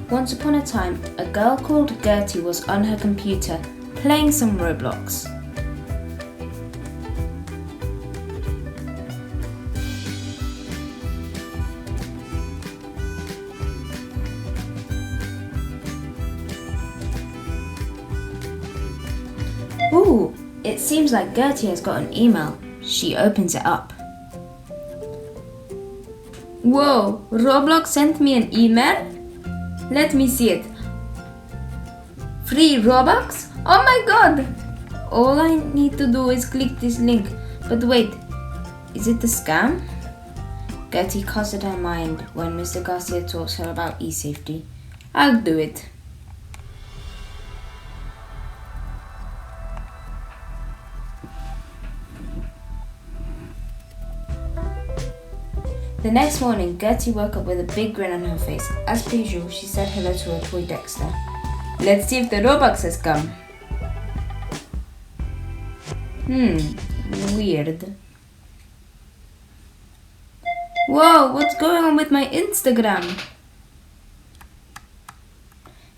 Once upon a time, a girl called Gertie was on her computer playing some Roblox. Ooh, it seems like Gertie has got an email. She opens it up. Whoa, Roblox sent me an email? Let me see it. Free Robux? Oh my god! All I need to do is click this link. But wait, is it a scam? Gertie clouded her mind when Mr. Garcia taught her about e-safety. I'll do it. The next morning, Gertie woke up with a big grin on her face. As per usual, she said hello to her toy Dexter. Let's see if the Robux has come. Weird. Whoa, what's going on with my Instagram?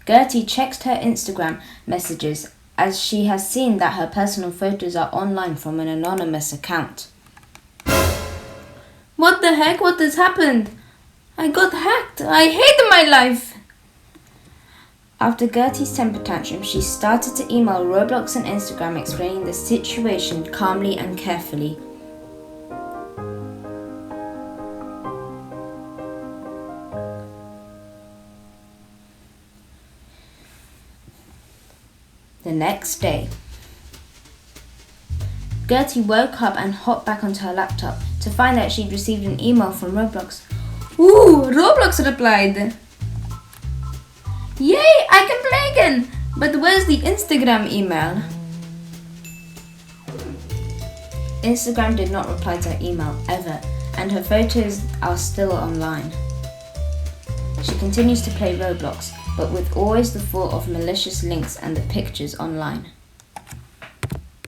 Gertie checks her Instagram messages as she has seen that her personal photos are online from an anonymous account. What the heck? What has happened? I got hacked. I hate my life. After Gertie's temper tantrum, she started to email Roblox and Instagram explaining the situation calmly and carefully. The next day, Gertie woke up and hopped back onto her laptop to find that she'd received an email from Roblox. Ooh, Roblox replied. Yay, I can play again! But where's the Instagram email? Instagram did not reply to her email ever, and her photos are still online. She continues to play Roblox, but with always the thought of malicious links and the pictures online.